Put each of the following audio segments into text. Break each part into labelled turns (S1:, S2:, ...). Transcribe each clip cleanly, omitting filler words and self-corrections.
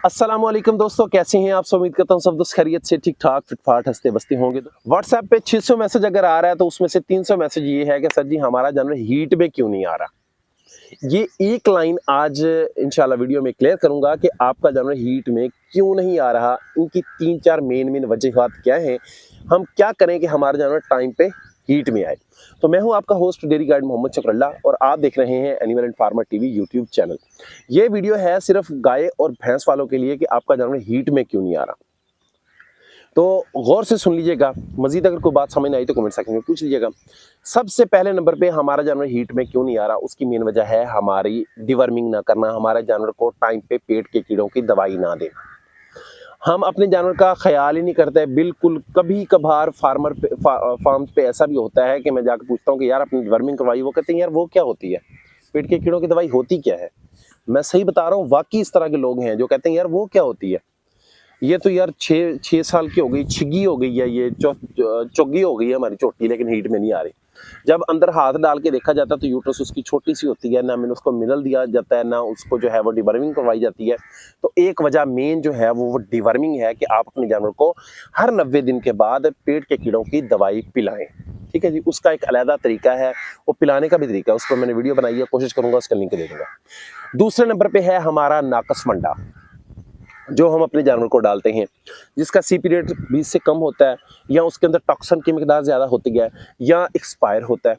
S1: अस्सलामुअलैकुम दोस्तों, कैसे हैं आप? उम्मीद करता हूँ सब दोस्त खैरियत से ठीक ठाक फिटफाट हंसते बसते होंगे। तो व्हाट्सएप पे 600 मैसेज अगर आ रहा है तो उसमें से 300 मैसेज ये है कि सर जी हमारा जानवर हीट में क्यों नहीं आ रहा। ये एक लाइन आज इंशाल्लाह वीडियो में क्लियर करूंगा कि आपका जानवर हीट में क्यों नहीं आ रहा। इनकी 3-4 मेन वजूहात क्या हैं, हम क्या करें कि हमारा जानवर टाइम पे हीट में आए। तो मैं हूं आपका होस्ट डेयरी गाइड मोहम्मद शकरुल्ला और आप देख रहे हैं animal and farmer TV YouTube channel. ये वीडियो है सिर्फ गाय और भैंस वालों के लिए कि आपका जानवर हीट में क्यों नहीं आ रहा। तो गौर से सुन लीजिएगा, मजीद अगर कोई बात समझ नहीं आई तो कमेंट सेक्शन में पूछ लीजिएगा। सबसे पहले नंबर पे हमारा जानवर हीट में क्यों नहीं आ रहा, उसकी मेन वजह है हमारी डिवर्मिंग ना करना, हमारे जानवर को टाइम पे पेट के कीड़ों की दवाई ना देना। हम अपने जानवर का ख्याल ही नहीं करते बिल्कुल। कभी कभार फार्म पे ऐसा भी होता है कि मैं जाकर पूछता हूँ कि यार अपनी डिवर्मिंग करवाई, वो कहते हैं यार वो क्या होती है, पेट के कीड़ों की दवाई होती क्या है। मैं सही बता रहा हूँ, वाकई इस तरह के लोग हैं जो कहते हैं यार वो क्या होती है, ये तो यार 6 साल की हो गई, छिगी हो गई है, ये चुग्गी हो गई है हमारी चोटी, लेकिन हीट में नहीं आ रही। जब अंदर हाथ डाल के देखा जाता है तो यूट्रस उसकी छोटी सी होती है, ना मैंने उसको मिनरल दिया जाता है, ना उसको जो है वो डिवर्मिंग करवाई जाती है। तो एक वजह मेन जो है वो डिवर्मिंग है कि आप अपने जानवर को हर 90 दिन के बाद पेट के कीड़ों की दवाई पिलाएं। ठीक है जी, उसका एक अलहदा तरीका है, वो पिलाने का भी तरीका है, उस पर मैंने वीडियो बनाई है, कोशिश करूंगा उसका लिंक दे दूंगा। दूसरे नंबर पे है हमारा नाकस मंडा, जो हम अपने जानवर को डालते हैं, जिसका सीपी रेट 20 से कम होता है, या उसके अंदर टॉक्सिन की मिकदार ज़्यादा होती है, या एक्सपायर होता है।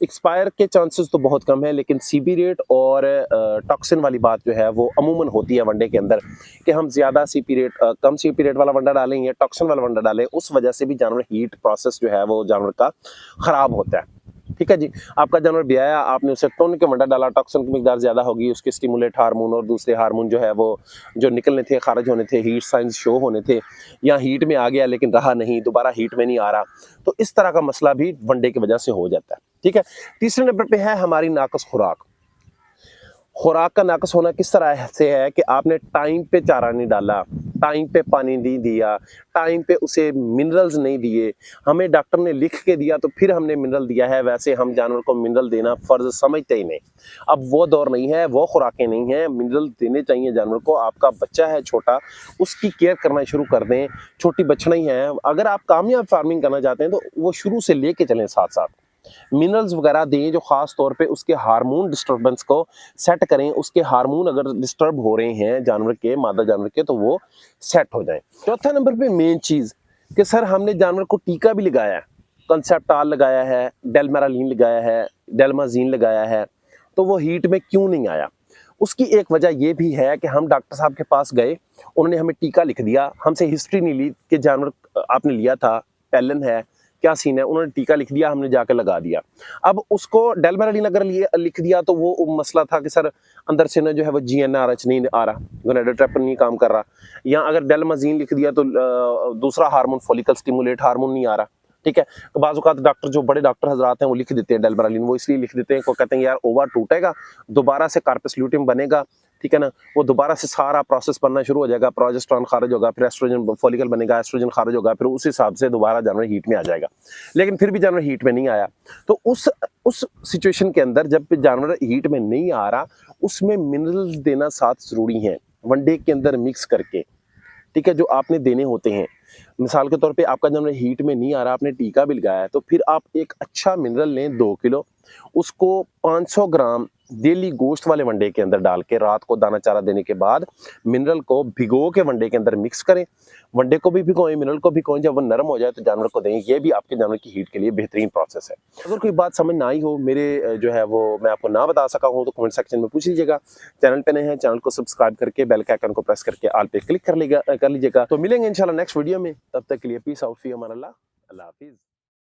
S1: एक्सपायर के चांसेस तो बहुत कम है, लेकिन सीपी रेट और टॉक्सिन वाली बात जो है वो अमूमन होती है वनडे के अंदर, कि हम ज़्यादा सीपी रेट कम सीपी रेट वाला वंडा डालें या टॉक्सिन वाला वंडा डालें, उस वजह से भी जानवर हीट प्रोसेस जो है वो जानवर का ख़राब होता है। ठीक है जी, आपका जानवर ब्याया, आपने उसे टोन के मंडा डाला, टॉक्सिन की मिकदार ज़्यादा होगी, उसके स्टिमुलेट हार्मोन और दूसरे हार्मोन जो है वो जो निकलने थे, खारिज होने थे, हीट साइंस शो होने थे, या हीट में आ गया लेकिन रहा नहीं, दोबारा हीट में नहीं आ रहा, तो इस तरह का मसला भी वनडे की वजह से हो जाता है। ठीक है, तीसरे नंबर पे है हमारी नाकस खुराक। खुराक का नाकस होना किस तरह से है कि आपने टाइम पे चारा नहीं डाला, टाइम पे पानी नहीं दिया, टाइम पे उसे मिनरल्स नहीं दिए। हमें डॉक्टर ने लिख के दिया तो फिर हमने मिनरल दिया है, वैसे हम जानवर को मिनरल देना फर्ज समझते ही नहीं। अब वो दौर नहीं है, वो खुराकें नहीं हैं, मिनरल देने चाहिए जानवर को। आपका बच्चा है छोटा, उसकी केयर करना शुरू कर दें, छोटी बछड़ा ही है। अगर आप कामयाब फार्मिंग करना चाहते हैं तो वो शुरू से लेके चलें, साथ साथ मिनरल्स वगैरह दें जो खास तौर पे उसके हार्मोन डिस्टर्बेंस को सेट करें। उसके हार्मोन अगर डिस्टर्ब हो रहे हैं जानवर के, मादा जानवर के, तो वो सेट हो जाएं। चौथा नंबर पे मेन चीज़ कि सर हमने जानवर को टीका भी लगाया है, कंसेप्टाल लगाया है, डेलमेरालीन लगाया है, डेलमाजीन लगाया है, तो वो हीट में क्यों नहीं आया। उसकी एक वजह ये भी है कि हम डॉक्टर साहब के पास गए, उन्होंने हमें टीका लिख दिया, हमसे हिस्ट्री नहीं ली कि जानवर आपने लिया था, पैलन है, क्या सीन है, उन्होंने टीका लिख दिया, हमने जाकर लगा दिया। अब उसको डेलमेरालीन अगर लिख दिया तो वो मसला था कि सर अंदर से ना जो है वो GnRH नहीं आ रहा, गोनाडोट्रोपिन नहीं काम कर रहा, या अगर डेलमाजीन लिख दिया तो दूसरा हार्मोन फॉलिकल स्टिमुलेट हार्मोन नहीं आ रहा। ठीक है, तो बाज़ औक़ात डॉक्टर जो बड़े डॉक्टर हजरात हैं वो लिख देते हैं डेलमेरालीन, वो इसलिए लिख देते हैं, को कहते हैं यार ओवा टूटेगा, दोबारा से कार्पस ल्यूटियम बनेगा, ठीक है ना, वो दोबारा से सारा प्रोसेस बनना शुरू हो जाएगा, प्रोजेस्टेरोन खारिज होगा, फिर एस्ट्रोजन फॉलिकल बनेगा, एस्ट्रोजन खारिज होगा, फिर उस हिसाब से दोबारा जानवर हीट में आ जाएगा। लेकिन फिर भी जानवर हीट में नहीं आया, तो उस सिचुएशन के अंदर जब जानवर हीट में नहीं आ रहा, उसमें मिनरल्स देना साथ ज़रूरी है, वनडे के अंदर मिक्स करके। ठीक है, जो आपने देने होते हैं, मिसाल के तौर पे आपका जानवर हीट में नहीं आ रहा, आपने टीका भी लगाया है, तो फिर आप एक अच्छा मिनरल लें 2 किलो, उसको 500 ग्राम डेली गोश्त वाले वनडे के अंदर डाल के रात को दाना चारा देने के बाद मिनरल को भिगो के वनडे के अंदर मिक्स करें। वनडे को भी भिगोएं, मिनरल को भिगोएं, जब वो नरम हो जाए तो जानवर को दें। ये भी आपके जानवर की हीट के लिए बेहतरीन प्रोसेस है। अगर कोई बात समझ ना आई हो, मेरे जो है वो मैं आपको ना बता सका हूँ, तो कमेंट सेक्शन में पूछ लीजिएगा। चैनल पे नए हैं, चैनल को सब्सक्राइब करके बेल के आइकन को प्रेस करके ऑल पे क्लिक कर लीजिएगा। तो मिलेंगे इंशाल्लाह नेक्स्ट वीडियो में, तब तक के लिए पीस आउट, फी अमान अल्लाह, अल्लाह हाफिज़।